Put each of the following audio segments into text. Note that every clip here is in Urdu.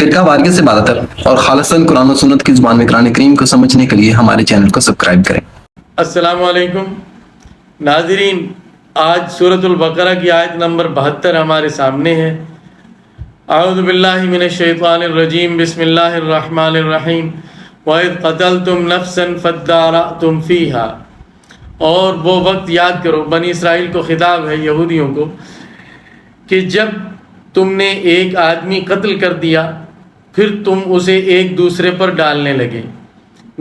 فرقہ واریت سے بالاتر اور خالصاً قرآن و سنت کی زبان میں قرآن کریم کو سمجھنے کے لیے ہمارے چینل کو سبسکرائب کریں۔ السلام علیکم ناظرین، آج سورۃ البقرہ کی آیت نمبر 72 ہمارے سامنے ہے۔ اعوذ باللہ من الشیطان الرجیم، بسم اللہ الرحمن الرحیم۔ وَإِذْ قَتَلْتُمْ نَفْسًا فَادَّارَأْتُمْ فِيهَا، اور وہ وقت یاد کرو، بنی اسرائیل کو خطاب ہے، یہودیوں کو، کہ جب تم نے ایک آدمی قتل کر دیا پھر تم اسے ایک دوسرے پر ڈالنے لگے۔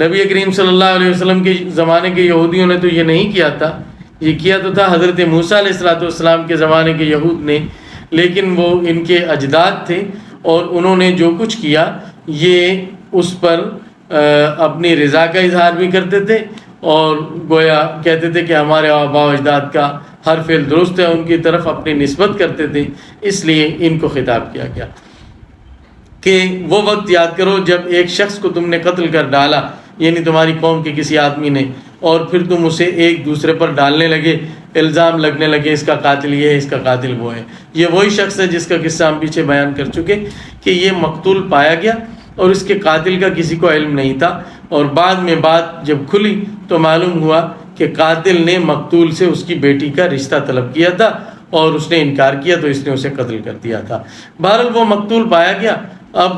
نبی کریم صلی اللہ علیہ وسلم کے زمانے کے یہودیوں نے تو یہ نہیں کیا تھا، یہ کیا تو تھا حضرت موسیٰ علیہ السلام کے زمانے کے یہود نے، لیکن وہ ان کے اجداد تھے اور انہوں نے جو کچھ کیا یہ اس پر اپنی رضا کا اظہار بھی کرتے تھے اور گویا کہتے تھے کہ ہمارے آباء و اجداد کا ہر فعل درست ہے، ان کی طرف اپنی نسبت کرتے تھے، اس لیے ان کو خطاب کیا گیا کہ وہ وقت یاد کرو جب ایک شخص کو تم نے قتل کر ڈالا، یعنی تمہاری قوم کے کسی آدمی نے، اور پھر تم اسے ایک دوسرے پر ڈالنے لگے، الزام لگنے لگے، اس کا قاتل یہ ہے، اس کا قاتل وہ ہے۔ یہ وہی شخص ہے جس کا قصہ ہم پیچھے بیان کر چکے کہ یہ مقتول پایا گیا اور اس کے قاتل کا کسی کو علم نہیں تھا، اور بعد میں بات جب کھلی تو معلوم ہوا کہ قاتل نے مقتول سے اس کی بیٹی کا رشتہ طلب کیا تھا اور اس نے انکار کیا تو اس نے اسے قتل کر دیا تھا۔ بہرحال وہ مقتول پایا گیا۔ اب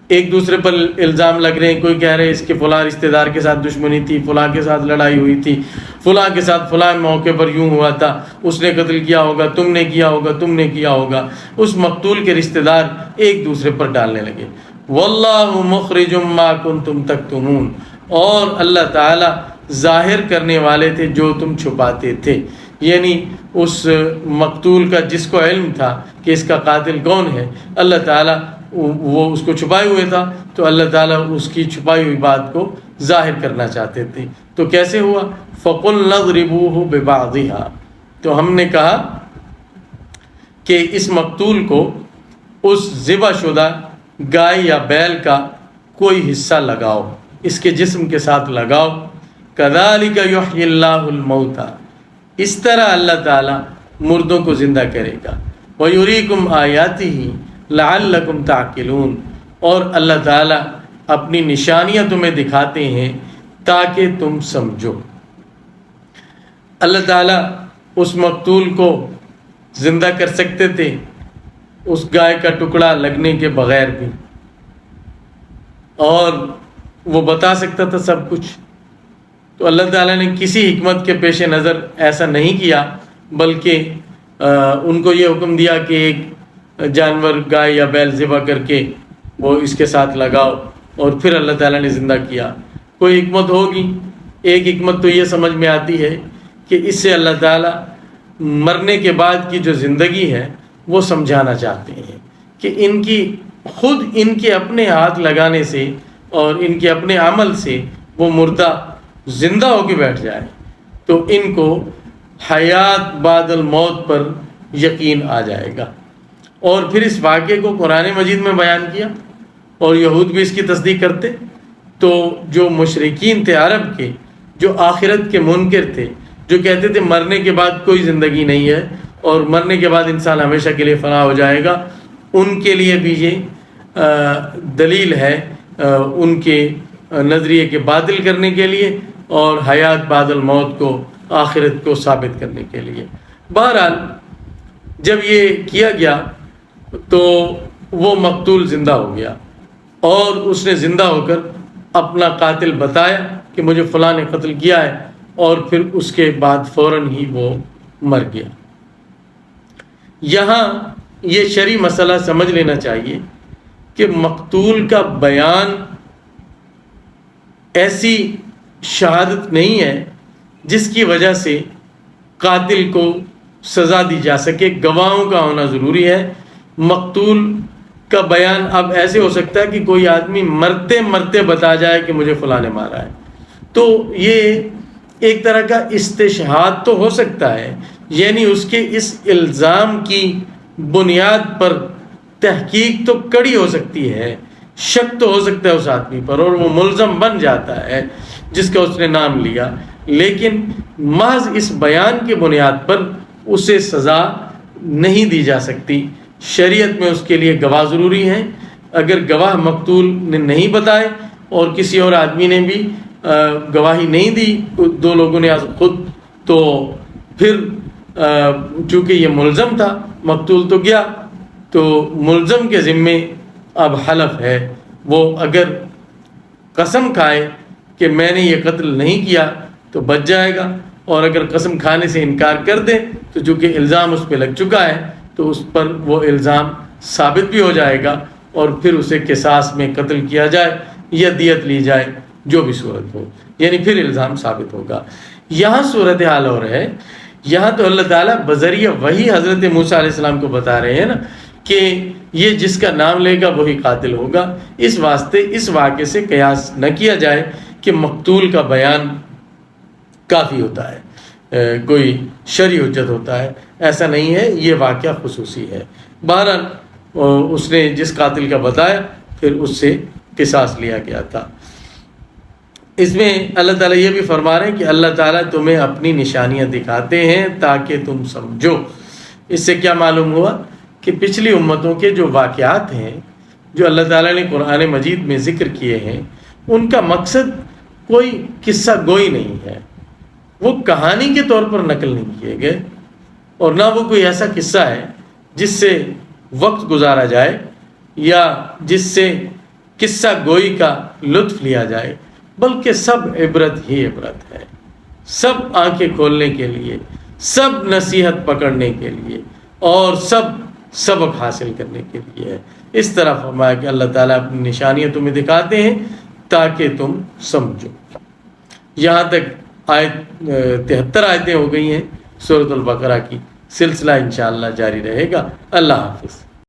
ایک دوسرے پر الزام لگ رہے ہیں، کوئی کہہ رہے ہیں اس کے فلاں رشتہ دار کے ساتھ دشمنی تھی، فلاں کے ساتھ لڑائی ہوئی تھی، فلاں کے ساتھ فلاں موقع پر یوں ہوا تھا، اس نے قتل کیا ہوگا، تم نے کیا ہوگا، تم نے کیا ہوگا۔ اس مقتول کے رشتہ دار ایک دوسرے پر ڈالنے لگے۔ واللہ مخرج ما کنتم تکتمون، اور اللہ تعالی ظاہر کرنے والے تھے جو تم چھپاتے تھے، یعنی اس مقتول کا جس کو علم تھا کہ اس کا قاتل کون ہے، اللہ تعالیٰ وہ اس کو چھپائے ہوئے تھا تو اللہ تعالیٰ اس کی چھپائی ہوئی بات کو ظاہر کرنا چاہتے تھے۔ تو کیسے ہوا؟ فَقُلْنَا اضْرِبُوهُ بِبَعْضِهَا، تو ہم نے کہا کہ اس مقتول کو اس ذبح شدہ گائے یا بیل کا کوئی حصہ لگاؤ، اس کے جسم کے ساتھ لگاؤ۔ كَذَلِكَ يُحْيِي اللَّهُ الْمَوْتَى، اس طرح اللہ تعالیٰ مردوں کو زندہ کرے گا۔ وَيُرِيكُمْ آيَاتِهِ لَعَلَّكُمْ تَعْقِلُونَ، اور اللہ تعالیٰ اپنی نشانیاں تمہیں دکھاتے ہیں تاکہ تم سمجھو۔ اللہ تعالیٰ اس مقتول کو زندہ کر سکتے تھے اس گائے کا ٹکڑا لگنے کے بغیر بھی، اور وہ بتا سکتا تھا سب کچھ، تو اللہ تعالیٰ نے کسی حکمت کے پیش نظر ایسا نہیں کیا، بلکہ ان کو یہ حکم دیا کہ ایک جانور گائے یا بیل ذبح کر کے وہ اس کے ساتھ لگاؤ، اور پھر اللہ تعالیٰ نے زندہ کیا۔ کوئی حکمت ہوگی۔ ایک حکمت تو یہ سمجھ میں آتی ہے کہ اس سے اللہ تعالیٰ مرنے کے بعد کی جو زندگی ہے وہ سمجھانا چاہتے ہیں کہ خود ان کے اپنے ہاتھ لگانے سے اور ان کے اپنے عمل سے وہ مردہ زندہ ہو کے بیٹھ جائے تو ان کو حیات بعد الموت پر یقین آ جائے گا۔ اور پھر اس واقعے کو قرآن مجید میں بیان کیا اور یہود بھی اس کی تصدیق کرتے، تو جو مشرکین تھے عرب کے، جو آخرت کے منکر تھے، جو کہتے تھے مرنے کے بعد کوئی زندگی نہیں ہے اور مرنے کے بعد انسان ہمیشہ کے لیے فنا ہو جائے گا، ان کے لیے بھی یہ دلیل ہے ان کے نظریے کے باطل کرنے کے لیے اور حیات بعد الموت کو، آخرت کو ثابت کرنے کے لیے۔ بہرحال جب یہ کیا گیا تو وہ مقتول زندہ ہو گیا اور اس نے زندہ ہو کر اپنا قاتل بتایا کہ مجھے فلاں نے قتل کیا ہے، اور پھر اس کے بعد فوراً ہی وہ مر گیا۔ یہاں یہ شرعی مسئلہ سمجھ لینا چاہیے کہ مقتول کا بیان ایسی شہادت نہیں ہے جس کی وجہ سے قاتل کو سزا دی جا سکے، گواہوں کا ہونا ضروری ہے۔ مقتول کا بیان اب ایسے ہو سکتا ہے کہ کوئی آدمی مرتے مرتے بتا جائے کہ مجھے فلاں نے مارا ہے، تو یہ ایک طرح کا استشہاد تو ہو سکتا ہے، یعنی اس کے اس الزام کی بنیاد پر تحقیق تو کڑی ہو سکتی ہے، شک تو ہو سکتا ہے اس آدمی پر اور وہ ملزم بن جاتا ہے جس کا اس نے نام لیا، لیکن محض اس بیان کی بنیاد پر اسے سزا نہیں دی جا سکتی۔ شریعت میں اس کے لیے گواہ ضروری ہیں، اگر گواہ مقتول نے نہیں بتائے اور کسی اور آدمی نے بھی گواہی نہیں دی، دو لوگوں نے خود، تو پھر چونکہ یہ ملزم تھا، مقتول تو گیا، تو ملزم کے ذمے اب حلف ہے۔ وہ اگر قسم کھائے کہ میں نے یہ قتل نہیں کیا تو بچ جائے گا، اور اگر قسم کھانے سے انکار کر دے تو چونکہ الزام اس پہ لگ چکا ہے تو اس پر وہ الزام ثابت بھی ہو جائے گا، اور پھر اسے قصاص میں قتل کیا جائے یا دیت لی جائے، جو بھی صورت ہو، یعنی پھر الزام ثابت ہوگا۔ یہاں صورتحال اور ہے، یہاں تو اللہ تعالیٰ بذریعہ وہی حضرت موسیٰ علیہ السلام کو بتا رہے ہیں نا کہ یہ جس کا نام لے گا وہی قاتل ہوگا۔ اس واسطے اس واقعے سے قیاس نہ کیا جائے کہ مقتول کا بیان کافی ہوتا ہے، کوئی شرعی حجت ہوتا ہے، ایسا نہیں ہے، یہ واقعہ خصوصی ہے۔ بہرحال اس نے جس قاتل کا بتایا پھر اس سے قصاص لیا گیا تھا۔ اس میں اللہ تعالیٰ یہ بھی فرما رہے ہیں کہ اللہ تعالیٰ تمہیں اپنی نشانیاں دکھاتے ہیں تاکہ تم سمجھو۔ اس سے کیا معلوم ہوا کہ پچھلی امتوں کے جو واقعات ہیں جو اللہ تعالیٰ نے قرآن مجید میں ذکر کیے ہیں، ان کا مقصد کوئی قصہ گوئی نہیں ہے، وہ کہانی کے طور پر نقل نہیں کیے گئے، اور نہ وہ کوئی ایسا قصہ ہے جس سے وقت گزارا جائے یا جس سے قصہ گوئی کا لطف لیا جائے، بلکہ سب عبرت ہی عبرت ہے، سب آنکھیں کھولنے کے لیے، سب نصیحت پکڑنے کے لیے، اور سب سبق حاصل کرنے کے لیے ہے۔ اس طرح فرمایا کہ اللہ تعالیٰ اپنی نشانیاں تمہیں دکھاتے ہیں تاکہ تم سمجھو۔ یہاں تک آیت 73 آیتیں ہو گئی ہیں سورۃ البقرہ کی، سلسلہ انشاءاللہ جاری رہے گا۔ اللہ حافظ۔